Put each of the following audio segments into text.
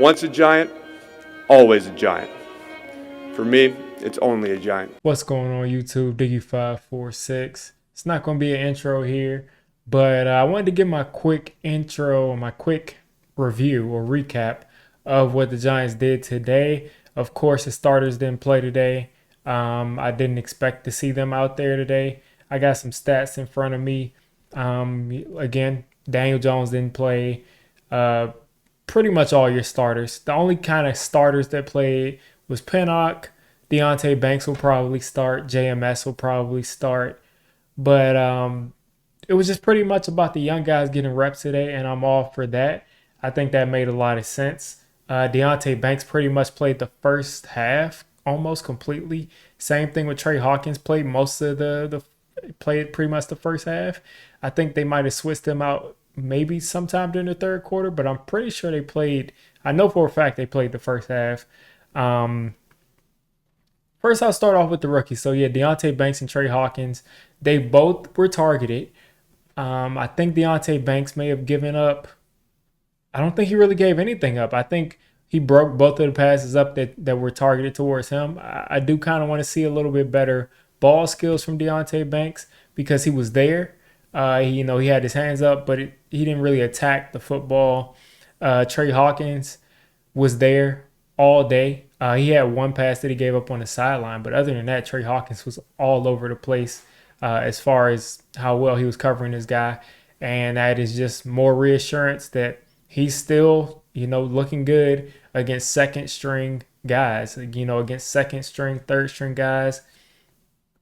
Once a giant, always a giant. For me, it's only a giant. What's going on YouTube? Diggy546. It's not going to be an intro here, but I wanted to give my quick intro, my quick review or recap of what the Giants did today. Of course, the starters didn't play today. I didn't expect to see them out there today. I got some stats in front of me. Again, Daniel Jones didn't play. Pretty much all your starters. The only kind of starters that played was Pinnock. Deonte Banks will probably start. JMS will probably start. But it was just pretty much about the young guys getting reps today, and I'm all for that. I think that made a lot of sense. Deonte Banks pretty much played the first half almost completely. Same thing with Trey Hawkins, played most of the played pretty much the first half. I think they might have switched them out maybe sometime during the third quarter, but I'm pretty sure they played. I know for a fact they played the first half. First, I'll start off with the rookies. So, yeah, Deonte Banks and Trey Hawkins, they both were targeted. I think Deonte Banks may have given up. I don't think he really gave anything up. I think he broke both of the passes up that were targeted towards him. I do kind of want to see a little bit better ball skills from Deonte Banks because he was there. He had his hands up, but he didn't really attack the football. Trey Hawkins was there all day. He had one pass that he gave up on the sideline, but other than that, Trey Hawkins was all over the place as far as how well he was covering this guy. And that is just more reassurance that he's still, looking good against second string guys, against second string, third string guys.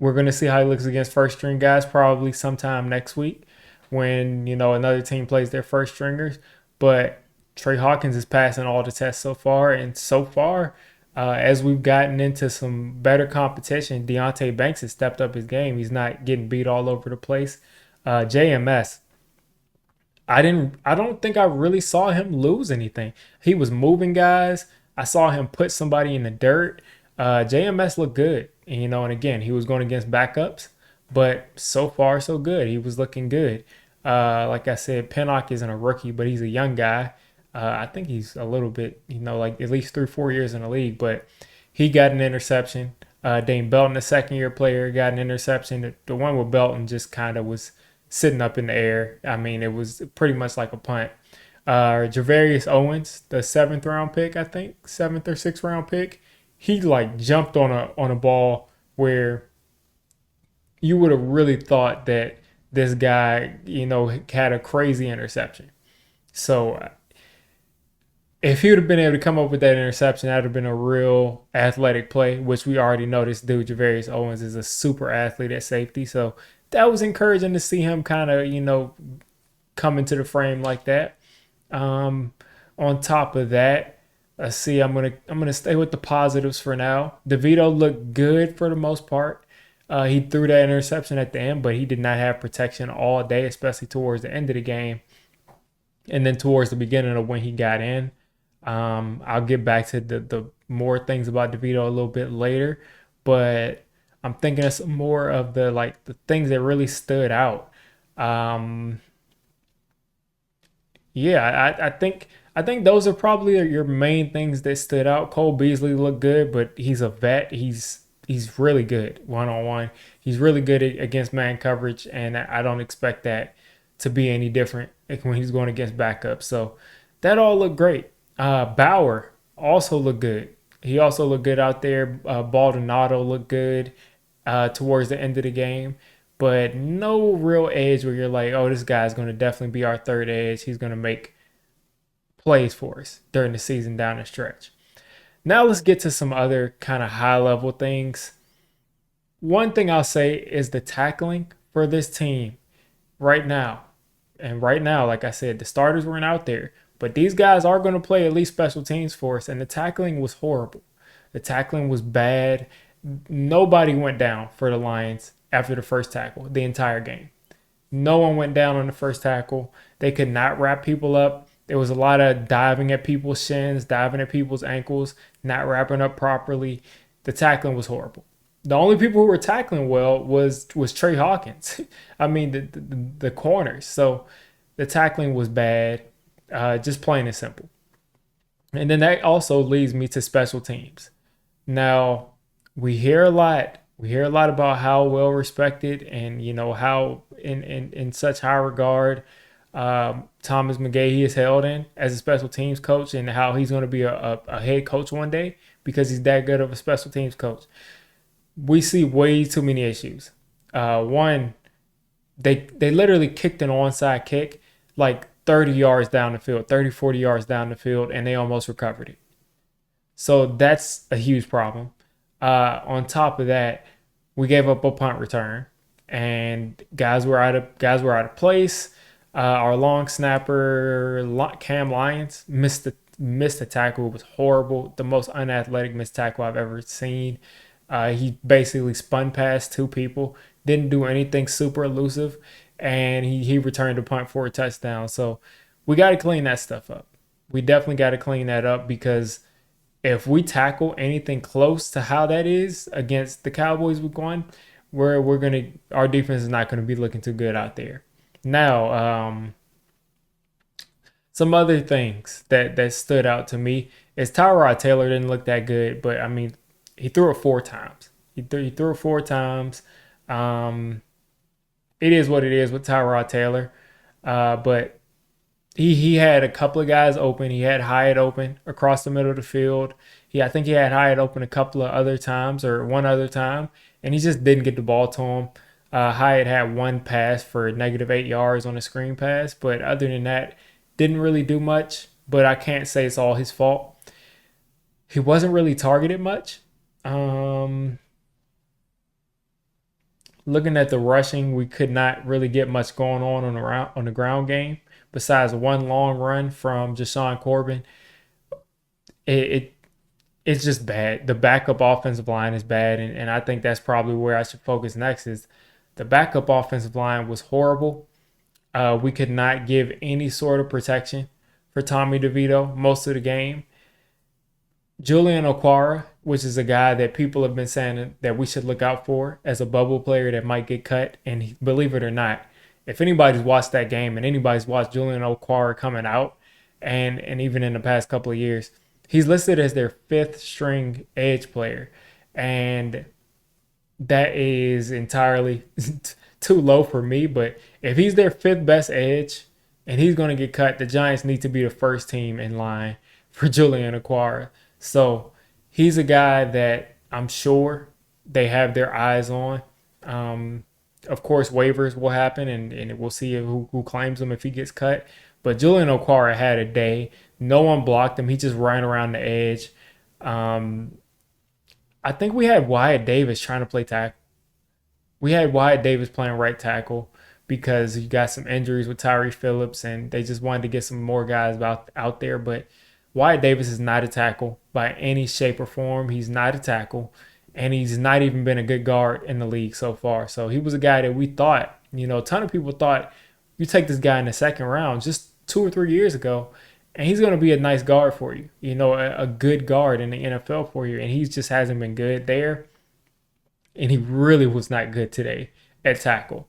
We're going to see how he looks against first string guys probably sometime next week when, another team plays their first stringers. But Trey Hawkins is passing all the tests so far. And so far, as we've gotten into some better competition, Deonte Banks has stepped up his game. He's not getting beat all over the place. JMS, I don't think I really saw him lose anything. He was moving guys. I saw him put somebody in the dirt. JMS looked good, and again, he was going against backups, but so far so good. He was looking good. Like I said, Pinnock isn't a rookie, but he's a young guy. I think he's a little bit, like at least 3-4 years in the league, but he got an interception. Dane Belton, the second-year player, got an interception. The one with Belton just kind of was sitting up in the air. I mean, it was pretty much like a punt. Javarius Owens, the seventh-round pick, I think, seventh or sixth-round pick, he like jumped on a ball where you would have really thought that this guy, had a crazy interception. So if he would have been able to come up with that interception, that would have been a real athletic play, which we already know this dude, Javarius Owens, is a super athlete at safety. So that was encouraging to see him kind of, come into the frame like that. On top of that, let's see, I'm gonna stay with the positives for now. DeVito looked good for the most part. He threw that interception at the end, but he did not have protection all day, especially towards the end of the game. And then towards the beginning of when he got in. I'll get back to the more things about DeVito a little bit later, but I'm thinking of some more of the things that really stood out. Yeah, I think those are probably your main things that stood out. Cole Beasley looked good, but he's a vet. He's really good one-on-one. He's really good against man coverage, and I don't expect that to be any different when he's going against backups. So that all looked great. Bauer also looked good. He also looked good out there. Baldonado looked good towards the end of the game, but no real edge where you're like, oh, this guy's going to definitely be our third edge. He's going to make plays for us during the season down the stretch. Now let's get to some other kind of high level things. One thing I'll say is the tackling for this team right now. And right now, like I said, the starters weren't out there, but these guys are going to play at least special teams for us. And the tackling was horrible. The tackling was bad. Nobody went down for the Lions after the first tackle the entire game. No one went down on the first tackle. They could not wrap people up. There was a lot of diving at people's shins, diving at people's ankles, not wrapping up properly. The tackling was horrible. The only people who were tackling well was Trey Hawkins. I mean, the corners. So the tackling was bad, just plain and simple. And then that also leads me to special teams. Now, we hear a lot. We hear a lot about how well respected and how in such high regard Thomas McGahee is held in as a special teams coach, and how he's going to be a head coach one day because he's that good of a special teams coach. We see way too many issues. One, they literally kicked an onside kick like 30 yards down the field, 30, 40 yards down the field, and they almost recovered it. So that's a huge problem. On top of that, we gave up a punt return, and guys were out of place. Our long snapper Cam Lyons missed a tackle. It was horrible. The most unathletic missed tackle I've ever seen. He basically spun past two people, didn't do anything super elusive, and he returned a punt for a touchdown. So we got to clean that stuff up. We definitely got to clean that up because if we tackle anything close to how that is against the Cowboys week one, our defense is not gonna be looking too good out there. Now, some other things that stood out to me is Tyrod Taylor didn't look that good, but I mean, he threw it 4 times. He threw it 4 times. Um, it is what it is with Tyrod Taylor, but he had a couple of guys open. He had Hyatt open across the middle of the field. I think he had Hyatt open a couple of other times or one other time, and he just didn't get the ball to him. Hyatt had one pass for -8 yards on a screen pass, but other than that, didn't really do much. But I can't say it's all his fault. He wasn't really targeted much. Um, Looking at the rushing, we could not really get much going on the ground game besides one long run from Jashawn Corbin. It, it it's just bad. The backup offensive line is bad, and I think that's probably where I should focus next. Is the backup offensive line was horrible. We could not give any sort of protection for Tommy DeVito most of the game. Julian Okwara, which is a guy that people have been saying that we should look out for as a bubble player that might get cut. And believe it or not, if anybody's watched that game and anybody's watched Julian Okwara coming out, and even in the past couple of years, he's listed as their fifth string edge player. And that is entirely too low for me. But if he's their fifth best edge and he's going to get cut, the Giants need to be the first team in line for Julian Okwara. So he's a guy that I'm sure they have their eyes on. Of course, waivers will happen, and we'll see who claims him if he gets cut. But Julian Okwara had a day. No one blocked him. He just ran around the edge. Um, I think we had Wyatt Davis trying to play tackle. We had Wyatt Davis playing right tackle because you got some injuries with Tyree Phillips, and they just wanted to get some more guys out there. But Wyatt Davis is not a tackle by any shape or form. He's not a tackle, and he's not even been a good guard in the league so far. So he was a guy that we thought, a ton of people thought you take this guy in the second round just 2 or 3 years ago, and he's going to be a nice guard for you, a good guard in the NFL for you. And he just hasn't been good there. And he really was not good today at tackle.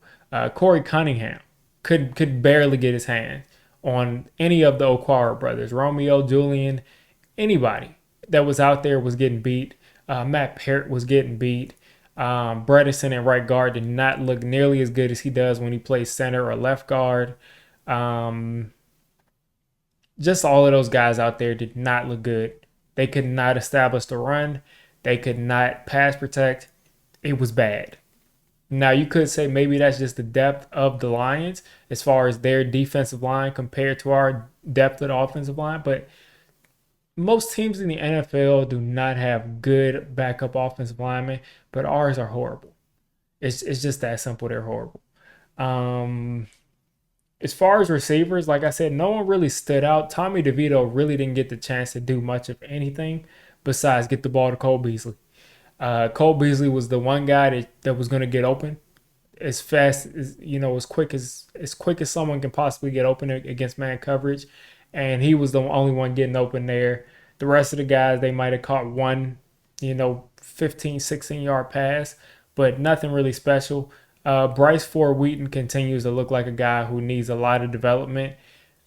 Corey Cunningham could barely get his hand on any of the Okwara brothers. Romeo, Julian, anybody that was out there was getting beat. Matt Parrott was getting beat. Bredesen at right guard did not look nearly as good as he does when he plays center or left guard. Just all of those guys out there did not look good. They could not establish the run. They could not pass protect. It was bad. Now, you could say maybe that's just the depth of the Lions as far as their defensive line compared to our depth of the offensive line. But most teams in the NFL do not have good backup offensive linemen, but ours are horrible. It's just that simple. They're horrible. Um, as far as receivers, like I said, no one really stood out. Tommy DeVito really didn't get the chance to do much of anything besides get the ball to Cole Beasley. Cole Beasley was the one guy that was going to get open as fast as as quick as someone can possibly get open against man coverage, and he was the only one getting open there. The rest of the guys, they might have caught one 15 16 yard pass, but nothing really special. Bryce Ford Wheaton continues to look like a guy who needs a lot of development.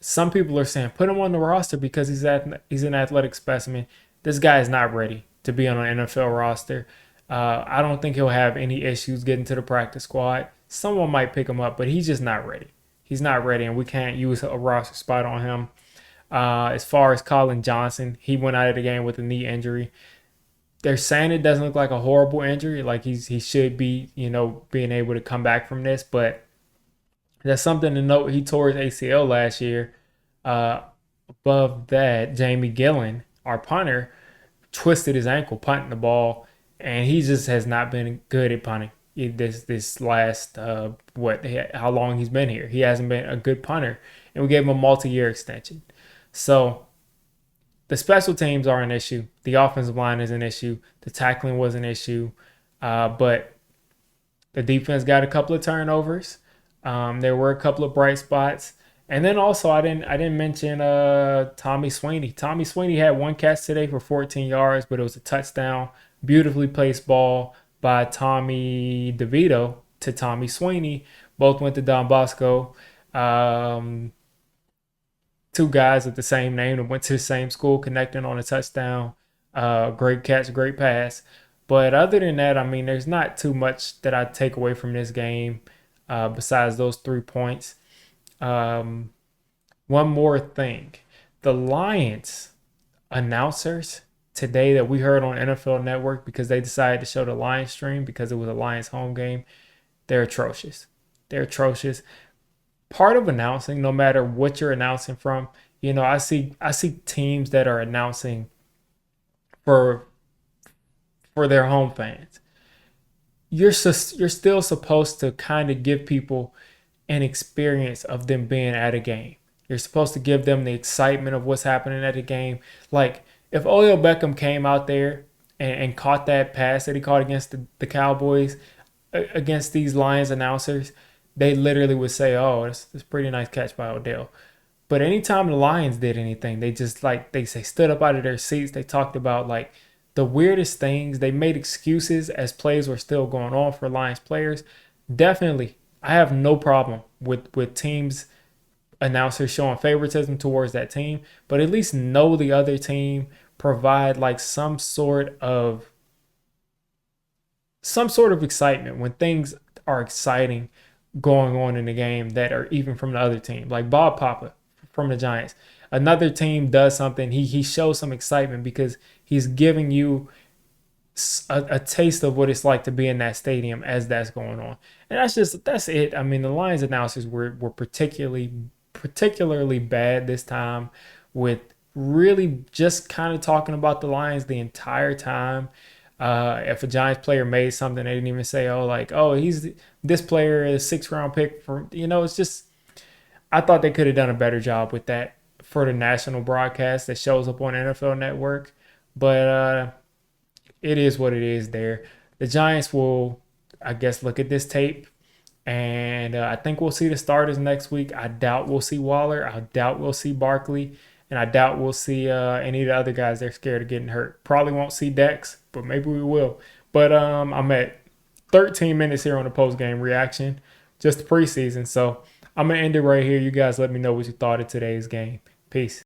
Some people are saying put him on the roster because he's an athletic specimen. This guy is not ready to be on an NFL roster. I don't think he'll have any issues getting to the practice squad. Someone might pick him up, but he's just not ready. He's not ready, and we can't use a roster spot on him. As far as Colin Johnson, he went out of the game with a knee injury. They're saying it doesn't look like a horrible injury, like he should be, being able to come back from this. But that's something to note. He tore his ACL last year. Above that, Jamie Gillen, our punter, twisted his ankle punting the ball, and he just has not been good at punting. This last how long he's been here, he hasn't been a good punter, and we gave him a multi-year extension. So the special teams are an issue. The offensive line is an issue. The tackling was an issue, but the defense got a couple of turnovers. There were a couple of bright spots. And then also I didn't mention Tommy Sweeney. Tommy Sweeney had one catch today for 14 yards, but it was a touchdown. Beautifully placed ball by Tommy DeVito to Tommy Sweeney. Both went to Don Bosco. Two guys with the same name that went to the same school connecting on a touchdown. Great catch, great pass. But other than that, I mean, there's not too much that I take away from this game besides those 3 points. One more thing. The Lions announcers today that we heard on NFL Network, because they decided to show the Lions stream because it was a Lions home game, they're atrocious. They're atrocious. Part of announcing, no matter what you're announcing from, I see teams that are announcing for their home fans. You're still supposed to kind of give people an experience of them being at a game. You're supposed to give them the excitement of what's happening at the game. Like if Odell Beckham came out there and caught that pass that he caught against the Cowboys, against these Lions announcers, they literally would say, "Oh, it's a pretty nice catch by Odell." But anytime the Lions did anything, they just they stood up out of their seats. They talked about like the weirdest things. They made excuses as plays were still going on for Lions players. Definitely, I have no problem with teams announcers showing favoritism towards that team, but at least know the other team, provide like some sort of excitement when things are exciting going on in the game that are even from the other team. Like Bob Papa from the Giants. Another team does something, he shows some excitement because he's giving you a taste of what it's like to be in that stadium as that's going on. And that's it. I mean, the Lions announcers were particularly bad this time, with really just kind of talking about the Lions the entire time. If a Giants player made something, they didn't even say, he's this player is a 6th-round pick for, it's just, I thought they could have done a better job with that for the national broadcast that shows up on NFL Network. But it is what it is there. The Giants will, I guess, look at this tape, and I think we'll see the starters next week. I doubt we'll see Waller. I doubt we'll see Barkley. And I doubt we'll see any of the other guys they're scared of getting hurt. Probably won't see Dex, but maybe we will. But I'm at 13 minutes here on the post-game reaction, just the preseason. So I'm going to end it right here. You guys let me know what you thought of today's game. Peace.